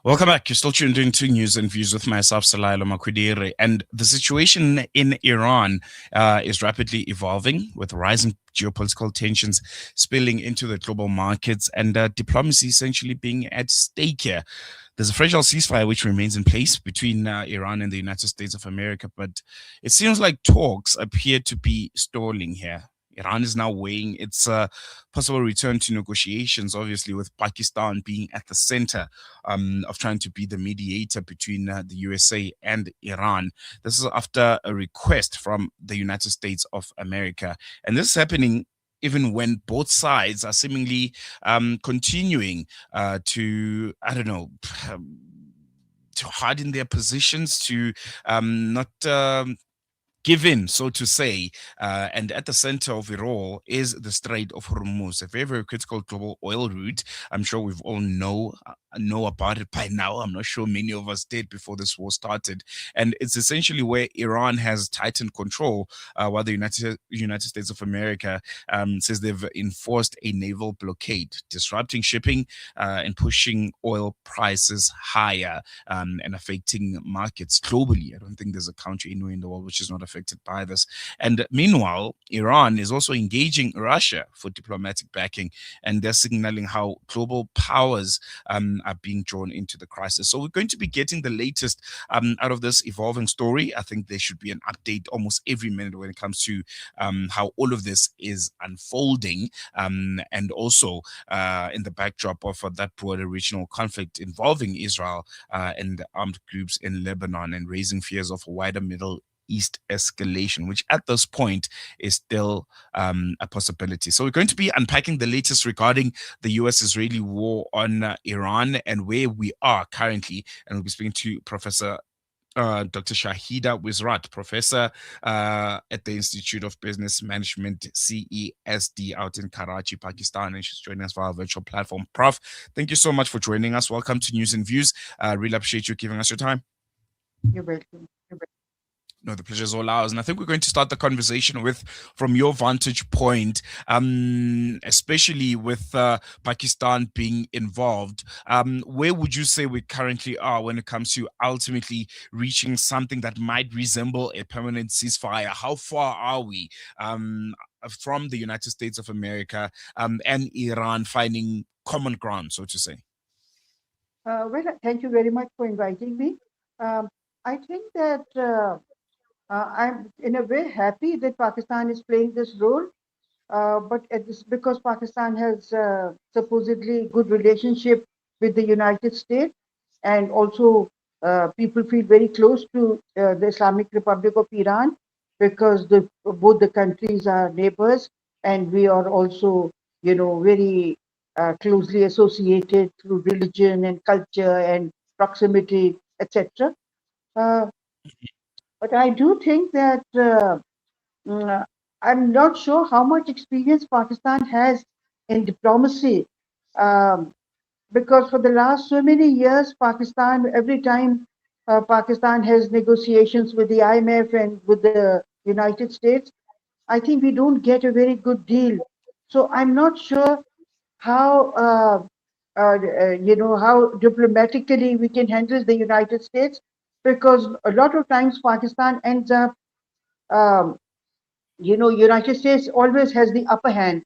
Welcome back. You're still tuned into News and Views with myself, Salaylo Makwidire. And the situation in Iran is rapidly evolving with rising geopolitical tensions spilling into the global markets and diplomacy essentially being at stake here. There's a fragile ceasefire which remains in place between Iran and the United States of America, but it seems like talks appear to be stalling here. Iran is now weighing its possible return to negotiations, obviously, with Pakistan being at the center of trying to be the mediator between the USA and Iran. This is after a request from the United States of America. And this is happening even when both sides are seemingly continuing to, I don't know, to harden their positions, to not give in, so to say. And at the center of it all is the Strait of Hormuz, a very, very critical global oil route. I'm sure we've all know about it by now. I'm not sure many of us did before this war started. And it's essentially where Iran has tightened control, while the United States of America says they've enforced a naval blockade, disrupting shipping and pushing oil prices higher and affecting markets globally. I don't think there's a country anywhere in the world which is not affected by this. And meanwhile, Iran is also engaging Russia for diplomatic backing, and they're signaling how global powers are being drawn into the crisis. So we're going to be getting the latest out of this evolving story. I think there should be an update almost every minute when it comes to how all of this is unfolding, and also in the backdrop of that broader regional conflict involving Israel and armed groups in Lebanon, and raising fears of a wider Middle East escalation, which at this point is still a possibility. So we're going to be unpacking the latest regarding the US-Israeli war on Iran and where we are currently. And we'll be speaking to Professor Dr. Shahida Wizarat, professor at the Institute of Business Management, CESD, out in Karachi, Pakistan, and she's joining us via our virtual platform. Prof, thank you so much for joining us. Welcome to News and Views. Really appreciate you giving us your time. You're welcome. No, the pleasure is all ours. And I think we're going to start the conversation with, from your vantage point, especially with Pakistan being involved, where would you say we currently are when it comes to ultimately reaching something that might resemble a permanent ceasefire? How far are we from the United States of America and Iran finding common ground, so to say? Well, thank you very much for inviting me. I think that I'm in a way happy that Pakistan is playing this role, but because Pakistan has supposedly good relationship with the United States, and also people feel very close to the Islamic Republic of Iran because both the countries are neighbors, and we are also, very closely associated through religion and culture and proximity, etc. But I do think that mm, I'm not sure how much experience Pakistan has in diplomacy, um, because for the last so many years, Pakistan, every time Pakistan has negotiations with the IMF and with the United States, I think we don't get a very good deal. So I'm not sure how how diplomatically we can handle the United States, because a lot of times Pakistan ends up, um, United States always has the upper hand,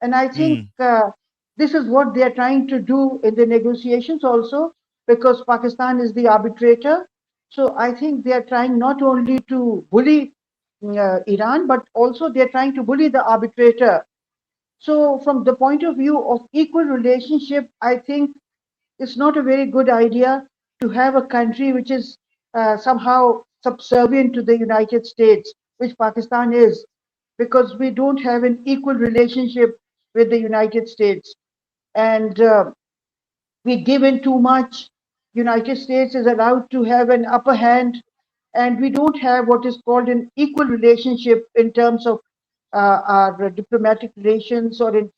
and I think this is what they are trying to do in the negotiations also, because Pakistan is the arbitrator. So I think they are trying not only to bully Iran, but also they are trying to bully the arbitrator. So from the point of view of equal relationship, I think it's not a very good idea to have a country which is somehow subservient to the United States, which Pakistan is, because we don't have an equal relationship with the United States. And we give in too much. United States is allowed to have an upper hand, and we don't have what is called an equal relationship in terms of our diplomatic relations or in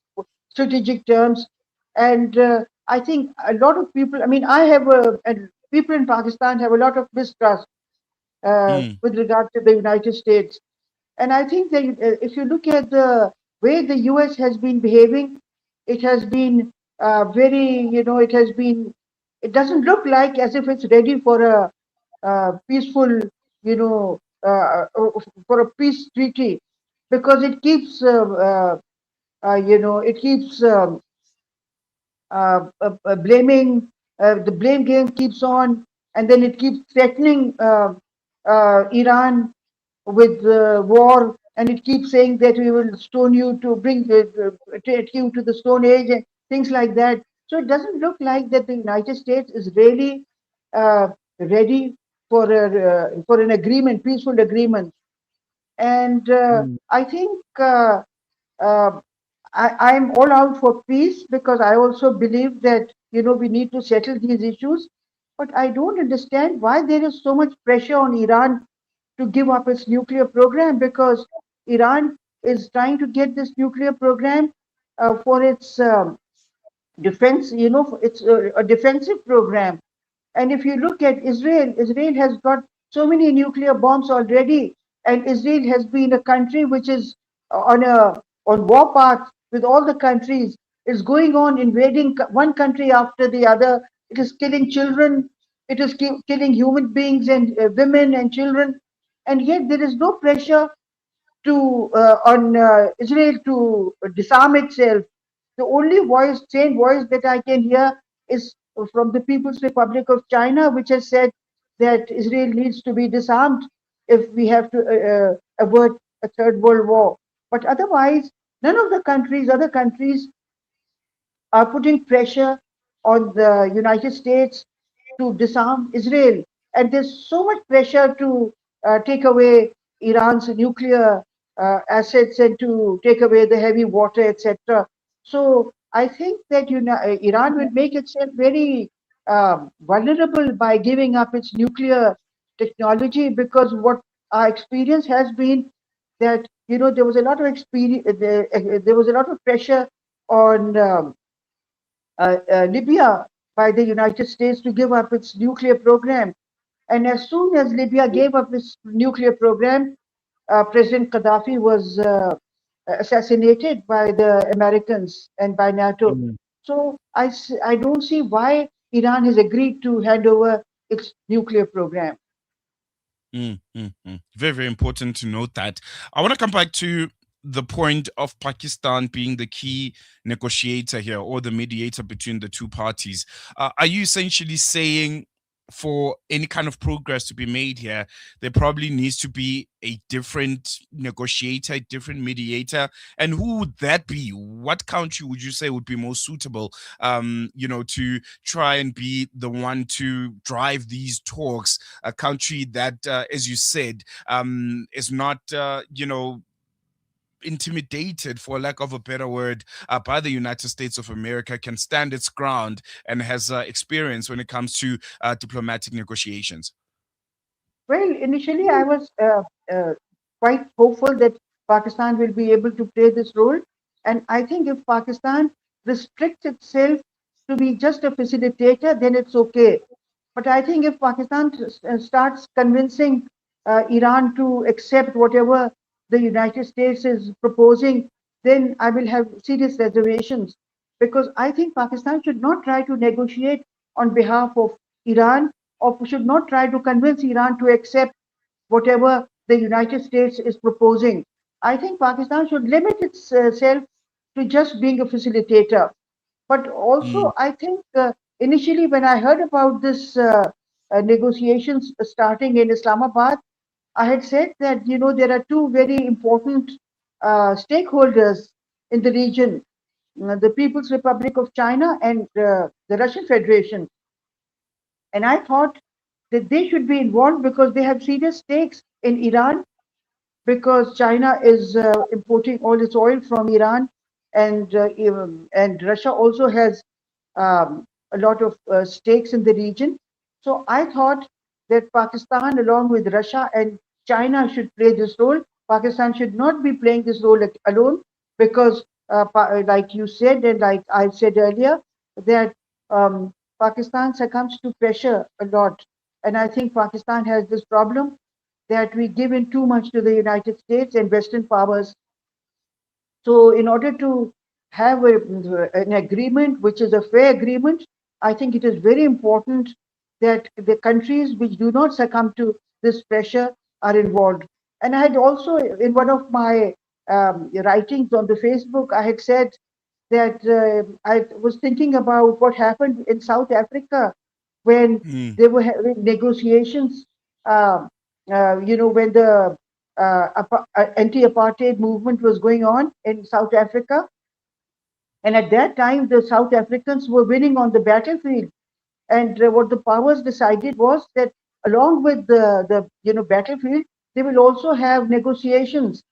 strategic terms. And I think a lot of people, I mean, and people in Pakistan have a lot of mistrust with regard to the United States. And I think that if you look at the way the US has been behaving, it has been it has been it doesn't look like as if it's ready for a peaceful, you know, for a peace treaty, because it keeps, it keeps blaming, the blame game keeps on, and then it keeps threatening Iran with war, and it keeps saying that we will stone you to take you to the Stone Age and things like that. So it doesn't look like that the United States is really ready for an agreement, peaceful agreement. And Mm, I think uh, I'm all out for peace, because I also believe that we need to settle these issues. But I don't understand why there is so much pressure on Iran to give up its nuclear program, because Iran is trying to get this nuclear program for its defense. It's a defensive program. And if you look at Israel, Israel has got so many nuclear bombs already, and Israel has been a country which is on war path with all the countries. It's going on invading one country after the other. It is killing children. It is killing human beings and women and children, and yet there is no pressure to on Israel to disarm itself. The only voice, same voice that I can hear is from the People's Republic of China, which has said that Israel needs to be disarmed if we have to avert a third world war. But otherwise, none of the countries, other countries, are putting pressure on the United States to disarm Israel. And there's so much pressure to take away Iran's nuclear assets and to take away the heavy water, etc. So I think that Iran will make itself very vulnerable by giving up its nuclear technology, because what our experience has been that there was a lot of experience, there was a lot of pressure on Libya by the United States to give up its nuclear program. And as soon as Libya gave up its nuclear program, President Gaddafi was assassinated by the Americans and by NATO. mm. So I don't see why Iran has agreed to hand over its nuclear program. Very, very important to note that. I want to come back to the point of Pakistan being the key negotiator here or the mediator between the two parties. Are you essentially saying for any kind of progress to be made here, there probably needs to be a different negotiator, a different mediator? And who would that be? What country would you say would be most suitable, to try and be the one to drive these talks? A country that, as you said, is not, intimidated, for lack of a better word, by the United States of America, can stand its ground and has experience when it comes to diplomatic negotiations. Well, initially I was quite hopeful that Pakistan will be able to play this role. And I think if Pakistan restricts itself to be just a facilitator, then it's okay. But I think if Pakistan starts convincing Iran to accept whatever the United States is proposing, then I will have serious reservations. Because I think Pakistan should not try to negotiate on behalf of Iran, or should not try to convince Iran to accept whatever the United States is proposing. I think Pakistan should limit itself to just being a facilitator. But Mm, also, I think initially when I heard about this negotiations starting in Islamabad, I had said that there are two very important stakeholders in the region, the People's Republic of China and the Russian Federation. And I thought that they should be involved because they have serious stakes in Iran, because China is importing all its oil from Iran, and Russia also has a lot of stakes in the region. So I thought that Pakistan, along with Russia and China, should play this role. Pakistan should not be playing this role alone, because, like you said, and like I said earlier, that Pakistan succumbs to pressure a lot. And I think Pakistan has this problem that we give in too much to the United States and Western powers. So, in order to have an agreement which is a fair agreement, I think it is very important that the countries which do not succumb to this pressure are involved. And I had also, in one of my writings on the Facebook, I had said that I was thinking about what happened in South Africa when mm, they were having negotiations, uh, when the anti-apartheid movement was going on in South Africa. And at that time, the South Africans were winning on the battlefield. And what the powers decided was that along with the battlefield, they will also have negotiations,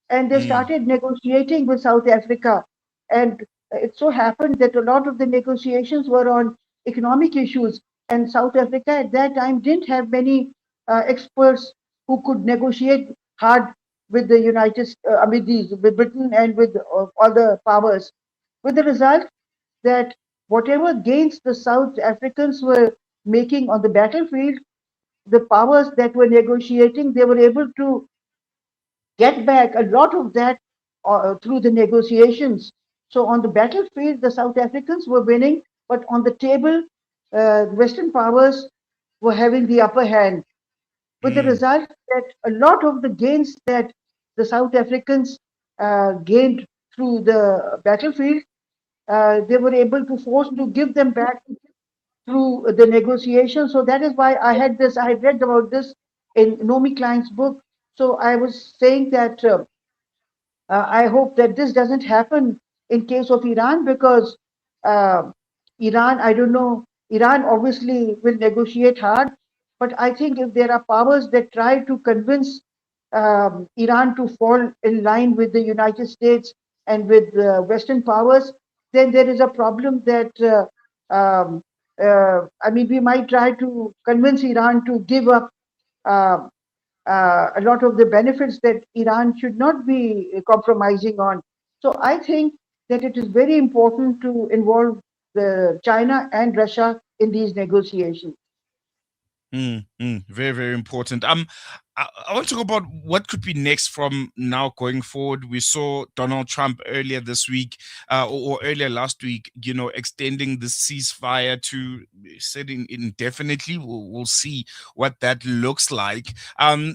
and they mm, started negotiating with South Africa. And it so happened that a lot of the negotiations were on economic issues, and South Africa at that time didn't have many experts who could negotiate hard with the with Britain and with other powers. With the result that whatever gains the South Africans were making on the battlefield, the powers that were negotiating, they were able to get back a lot of that through the negotiations. So on the battlefield, the South Africans were winning, but on the table, Western powers were having the upper hand, with the mm, result that a lot of the gains that the South Africans gained through the battlefield, they were able to force to give them back through the negotiation. So that is why I had read about this in Nomi Klein's book. So I was saying that I hope that this doesn't happen in case of Iran, because uh, Iran, I don't know, Iran obviously will negotiate hard, but I think if there are powers that try to convince Iran to fall in line with the United States and with Western powers, then there is a problem that, I mean, we might try to convince Iran to give up uh, a lot of the benefits that Iran should not be compromising on. So I think that it is very important to involve China and Russia in these negotiations. Very, very important. I want to talk about what could be next from now going forward. We saw Donald Trump earlier this week, or earlier last week, extending the ceasefire to sitting indefinitely. We'll see what that looks like.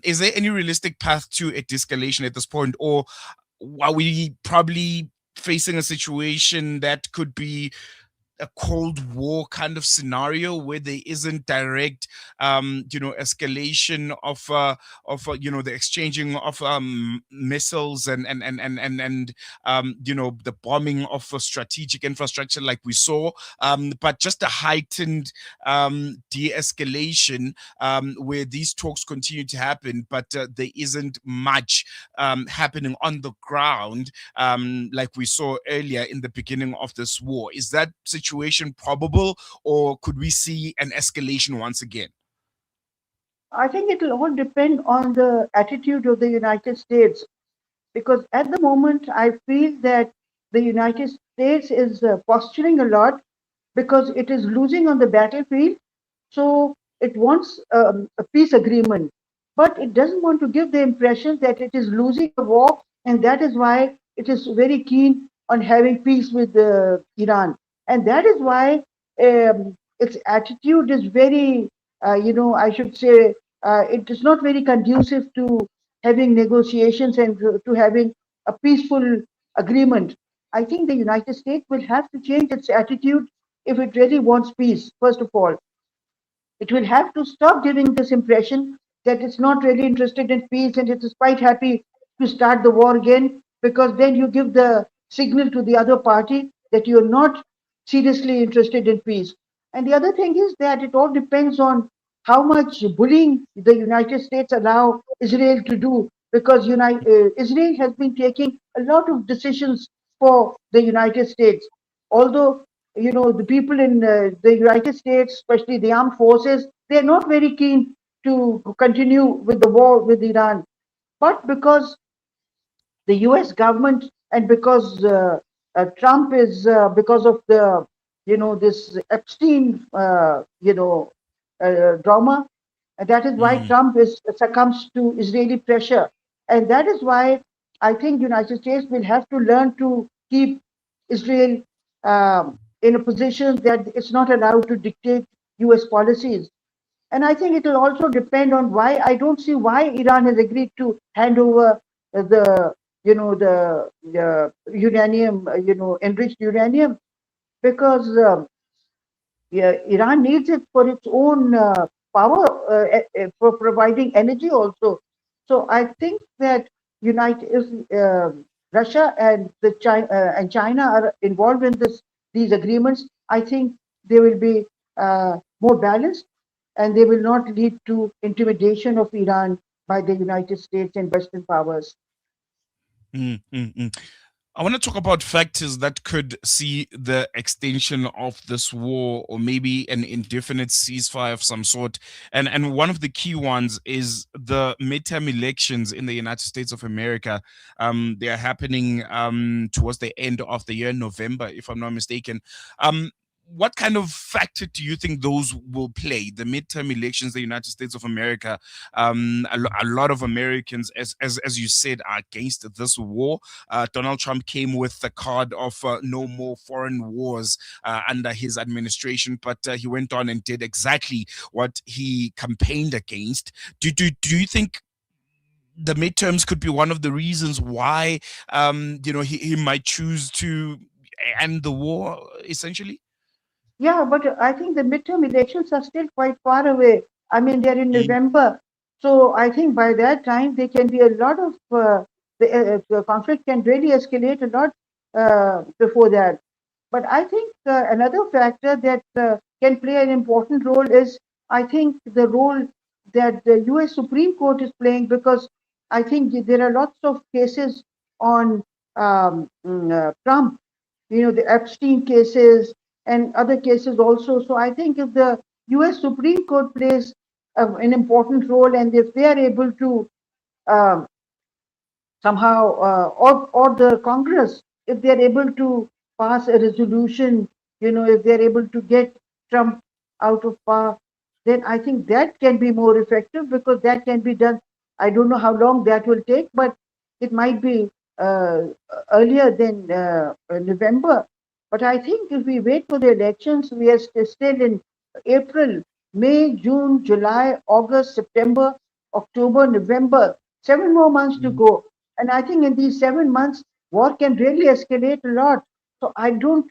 Is there any realistic path to a de-escalation at this point, or are we probably facing a situation that could be a Cold War kind of scenario where there isn't direct, escalation of the exchanging of missiles and the bombing of strategic infrastructure like we saw, but just a heightened de-escalation where these talks continue to happen, but there isn't much happening on the ground like we saw earlier in the beginning of this war. Is that situation probable, or could we see an escalation once again? I think it will all depend on the attitude of the United States, because at the moment I feel that the United States is posturing a lot because it is losing on the battlefield. So it wants a peace agreement, but it doesn't want to give the impression that it is losing the war, and that is why it is very keen on having peace with Iran. And that is why its attitude is very, I should say, it is not very conducive to having negotiations and to having a peaceful agreement. I think the United States will have to change its attitude if it really wants peace, first of all. It will have to stop giving this impression that it's not really interested in peace and it is quite happy to start the war again, because then you give the signal to the other party that you're not seriously interested in peace. And the other thing is that it all depends on how much bullying the United States allow Israel to do, because Israel has been taking a lot of decisions for the United States. Although the people in the United States, especially the armed forces, they're not very keen to continue with the war with Iran. But because the US government, and because Trump is, because of the, this Epstein, drama, and that is why Mm, Trump is succumbs to Israeli pressure. And that is why I think United States will have to learn to keep Israel in a position that it's not allowed to dictate US policies. And I think it will also depend on why. I don't see why Iran has agreed to hand over the, the uranium, enriched uranium, because yeah, Iran needs it for its own power, for providing energy also. So I think that United, if Russia and China are involved in these agreements, I think they will be more balanced, and they will not lead to intimidation of Iran by the United States and Western powers. Mm, mm, mm. I want to talk about factors that could see the extension of this war, or maybe an indefinite ceasefire of some sort. And one of the key ones is the midterm elections in the United States of America. They are happening towards the end of the year, November, if I'm not mistaken. What kind of factor do you think those will play? The midterm elections, the United States of America. A lot of Americans, as you said, are against this war. Donald Trump came with the card of no more foreign wars under his administration, but he went on and did exactly what he campaigned against. Do you think the midterms could be one of the reasons why he might choose to end the war, essentially? Yeah, but I think the midterm elections are still quite far away. I mean, they're in Mm, November. So I think by that time, there can be a lot of, the conflict can really escalate a lot before that. But I think another factor that can play an important role is, I think, the role that the US Supreme Court is playing, because I think there are lots of cases on Trump, the Epstein cases and other cases also. So I think if the US Supreme Court plays an important role, and if they are able to um, somehow, or the Congress, if they are able to pass a resolution, if they are able to get Trump out of power, then I think that can be more effective, because that can be done. I don't know how long that will take, but it might be uh, earlier than November. But I think if we wait for the elections, we are still in April, May, June, July, August, September, October, November, 7 more months to mm, go. And I think in these 7 months, war can really escalate a lot. So I will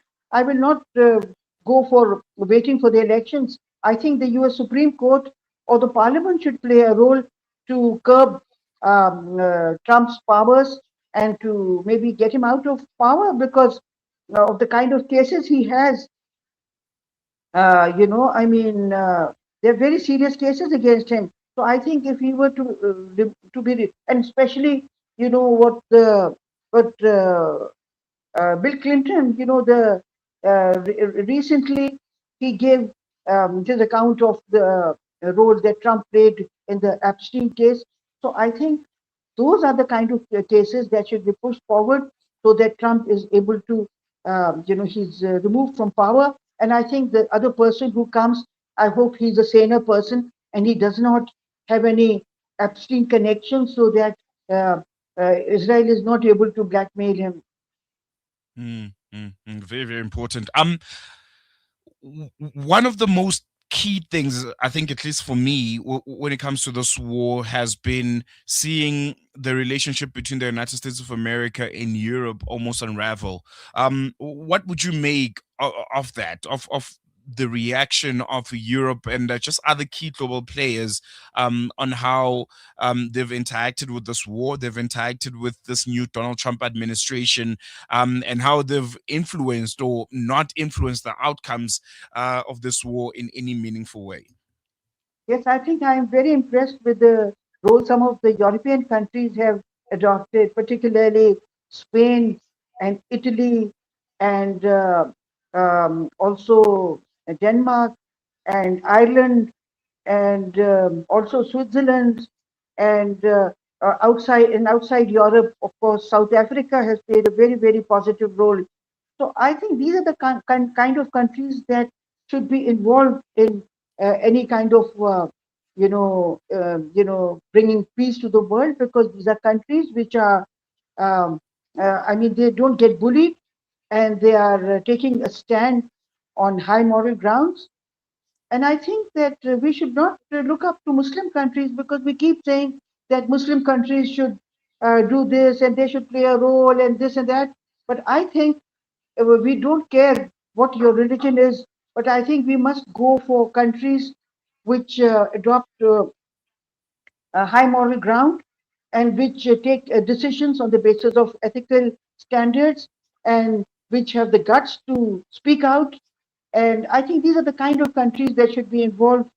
not go for waiting for the elections. I think the US Supreme Court or the Parliament should play a role to curb Trump's powers, and to maybe get him out of power, because of the kind of cases he has. I mean, there are very serious cases against him. So I think if he were to be, and especially, what Bill Clinton, recently he gave his account of the role that Trump played in the Epstein case. So I think those are the kind of cases that should be pushed forward, so that Trump is able to, he's removed from power. And I think the other person who comes, I hope he's a saner person and he does not have any Epstein connection, so that Israel is not able to blackmail him. very, very important. One of the most key things, I think, at least for me, when it comes to this war, has been seeing the relationship between the United States of America and Europe almost unravel. What would you make of that, of the reaction of Europe and just other key global players on how they've interacted with this war, they've interacted with this new Donald Trump administration, and how they've influenced or not influenced the outcomes of this war in any meaningful way? Yes, I think I am very impressed with the role some of the European countries have adopted, particularly Spain and Italy, and also Denmark and Ireland, and also Switzerland, and outside Europe, of course, South Africa has played a very, very positive role. So I think these are the kind of countries that should be involved in any kind of bringing peace to the world, because these are countries which are, I mean, they don't get bullied, and they are taking a stand on high moral grounds. And I think that we should not look up to Muslim countries because we keep saying that Muslim countries should do this and they should play a role and this and that. But I think we don't care what your religion is, but I think we must go for countries which adopt a high moral ground and which take decisions on the basis of ethical standards and which have the guts to speak out. And I think these are the kind of countries that should be involved.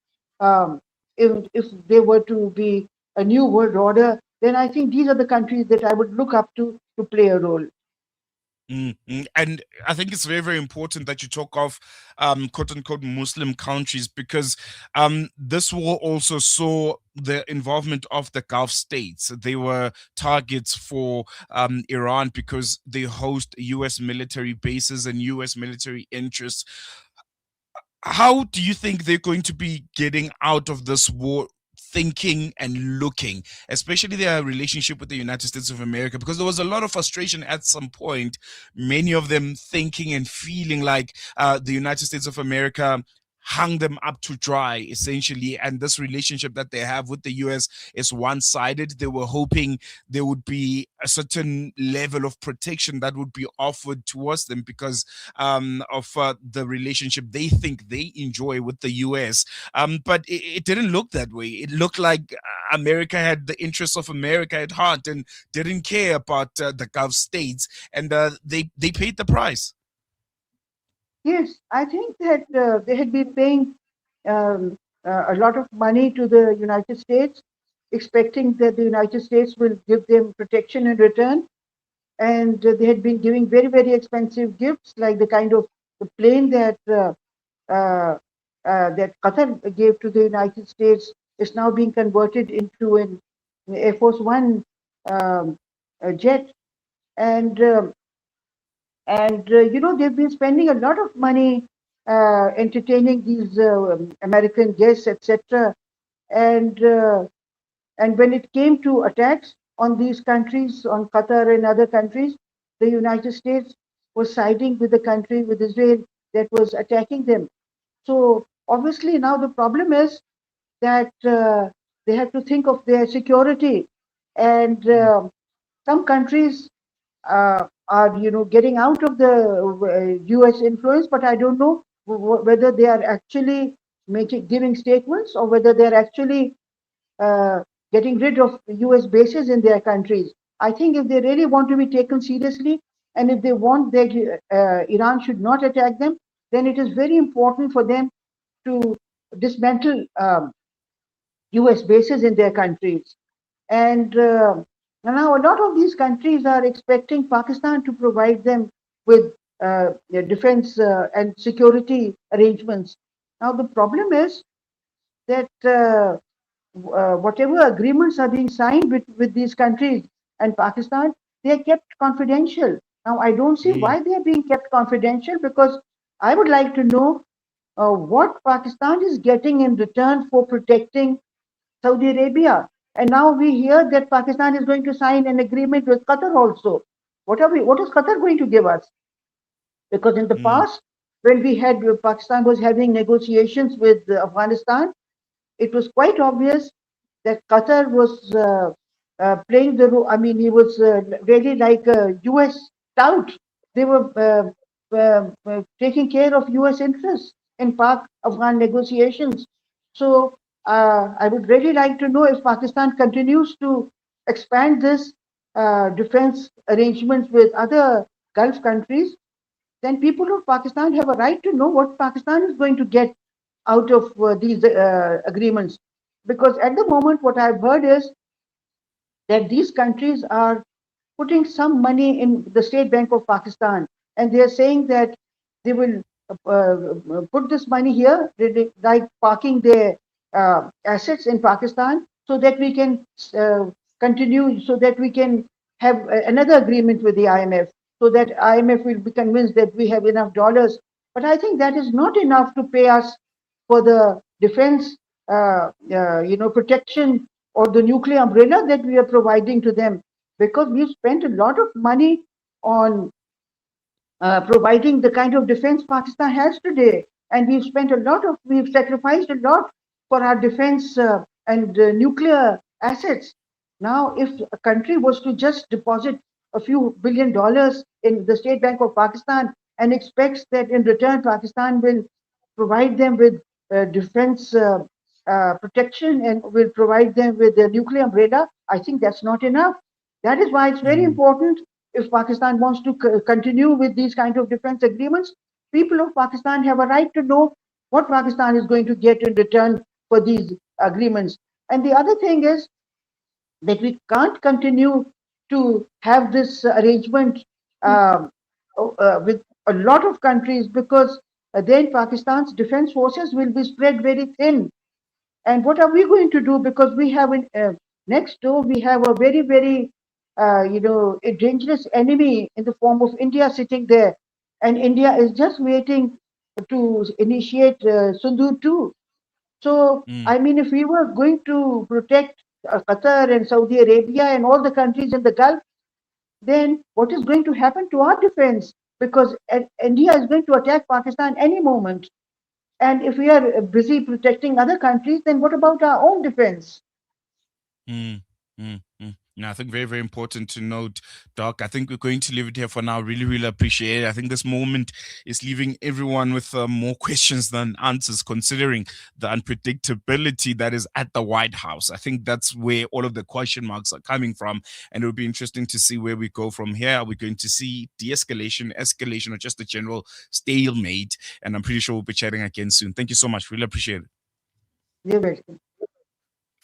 If they were to be a new world order, then I think these are the countries that I would look up to play a role. And I think it's very, very important that you talk of quote unquote Muslim countries because this war also saw the involvement of the Gulf states. They were targets for Iran because they host US military bases and US military interests. How do you think they're going to be getting out of this war thinking and looking, especially their relationship with the United States of America? Because there was a lot of frustration at some point, many of them thinking and feeling like the United States of America hung them up to dry essentially, and this relationship that they have with the US is one-sided. They were hoping there would be a certain level of protection that would be offered towards them because of the relationship they think they enjoy with the US. But it didn't look that way. It looked like America had the interests of America at heart and didn't care about the Gulf states, and they paid the price. Yes, I think that they had been paying a lot of money to the United States, expecting that the United States will give them protection in return. And they had been giving very, very expensive gifts, like the kind of the plane uh, that Qatar gave to the United States is now being converted into an Air Force One jet. And they've been spending a lot of money entertaining these American guests, etc. And and when it came to attacks on these countries, on Qatar and other countries, the United States was siding with the country, with Israel, that was attacking them. So obviously now the problem is that they have to think of their security, and some countries are getting out of the U.S. influence, but I don't know whether they are actually making giving statements or whether they are actually uh, getting rid of U.S. bases in their countries. I think if they really want to be taken seriously, and if they want that Iran should not attack them, then it is very important for them to dismantle US bases in their countries. And now a lot of these countries are expecting Pakistan to provide them with their defense and security arrangements. Now the problem is that whatever agreements are being signed with these countries and Pakistan, they are kept confidential. Now I don't see why they are being kept confidential, because I would like to know what Pakistan is getting in return for protecting Saudi Arabia. And now we hear that Pakistan is going to sign an agreement with Qatar also. What is Qatar going to give us? Because in the Mm, past, when we had Pakistan was having negotiations with Afghanistan, it was quite obvious that Qatar was playing the role. I mean, he was really like a US tout. They were taking care of US interests in Pak Afghan negotiations. So I would really like to know if Pakistan continues to expand this defense arrangements with other Gulf countries, then people of Pakistan have a right to know what Pakistan is going to get out of these agreements. Because at the moment, what I've heard is that these countries are putting some money in the State Bank of Pakistan, and they are saying that they will put this money here, like parking their assets in Pakistan, so that we can continue, so that we can have another agreement with the IMF, so that IMF will be convinced that we have enough dollars. But I think that is not enough to pay us for the defense, protection, or the nuclear umbrella that we are providing to them, because we've spent a lot of money on providing the kind of defense Pakistan has today. And we've sacrificed a lot for our defense and nuclear assets. Now, if a country was to just deposit a few $1 billion in the State Bank of Pakistan and expects that in return Pakistan will provide them with defense protection and will provide them with a nuclear umbrella, I think that's not enough. That is why it's very Mm, important if Pakistan wants to continue with these kind of defense agreements, people of Pakistan have a right to know what Pakistan is going to get in return for these agreements. And the other thing is that we can't continue to have this arrangement um, with a lot of countries because then Pakistan's defense forces will be spread very thin. And what are we going to do? Because we have next door, we have a very, very, a dangerous enemy in the form of India sitting there. And India is just waiting to initiate Sundur too. So, mm, I mean, if we were going to protect Qatar and Saudi Arabia and all the countries in the Gulf, then what is going to happen to our defense? Because India is going to attack Pakistan any moment. And if we are busy protecting other countries, then what about our own defense? mm, mm. No, I think very, very important to note, Doc. I think we're going to leave it here for now. Really, really appreciate it. I think this moment is leaving everyone with more questions than answers, considering the unpredictability that is at the White House. I think that's where all of the question marks are coming from. And it will be interesting to see where we go from here. Are we going to see de escalation, escalation, or just a general stalemate? And I'm pretty sure we'll be chatting again soon. Thank you so much. Really appreciate it. You're welcome.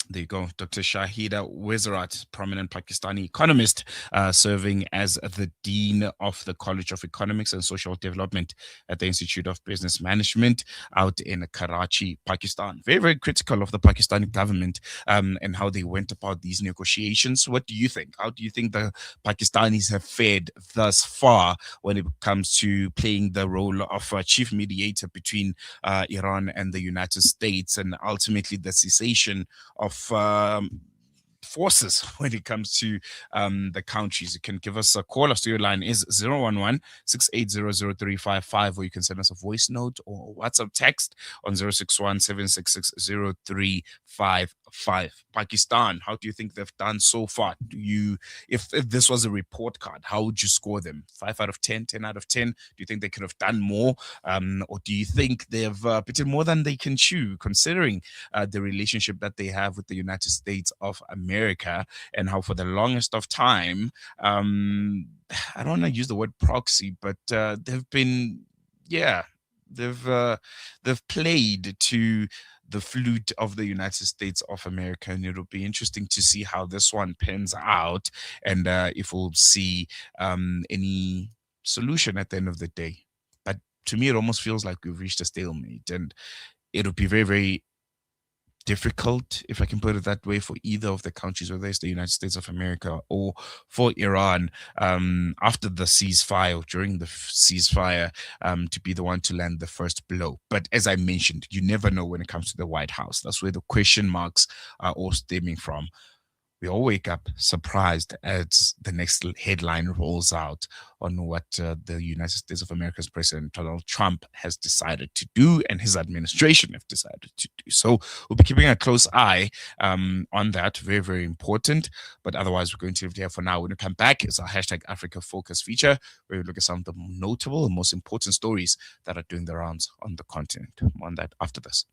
There you go, Dr. Shahida Wizarat, prominent Pakistani economist, serving as the Dean of the College of Economics and Social Development at the Institute of Business Management out in Karachi, Pakistan. Very, very critical of the Pakistani government and how they went about these negotiations. What do you think? How do you think the Pakistanis have fared thus far when it comes to playing the role of chief mediator between Iran and the United States and ultimately the cessation of forces when it comes to the countries? You can give us a call. Our studio line is 011 6800355, or you can send us a voice note or WhatsApp text on 061 Pakistan, how do you think they've done so far? Do you, if this was a report card, how would you score them? 5 out of 10, 10 out of 10? Do you think they could have done more? Or do you think they've bitten more than they can chew, considering the relationship that they have with the United States of America, and how for the longest of time, I don't want to use the word proxy, but they've been, yeah, they've played to the flute of the United States of America, and it'll be interesting to see how this one pans out, and if we'll see any solution at the end of the day. But to me, it almost feels like we've reached a stalemate, and it'll be very, very difficult, if I can put it that way, for either of the countries, whether it's the United States of America or for Iran, after the ceasefire, during the ceasefire, to be the one to land the first blow. But as I mentioned, you never know when it comes to the White House. That's where the question marks are all stemming from. We all wake up surprised as the next headline rolls out on what the United States of America's President Donald Trump has decided to do and his administration have decided to do. So we'll be keeping a close eye on that. Very, very important. But otherwise, we're going to leave it here for now. When we come back, it's our hashtag Africa Focus feature, where we look at some of the notable and most important stories that are doing the rounds on the continent. More on that after this.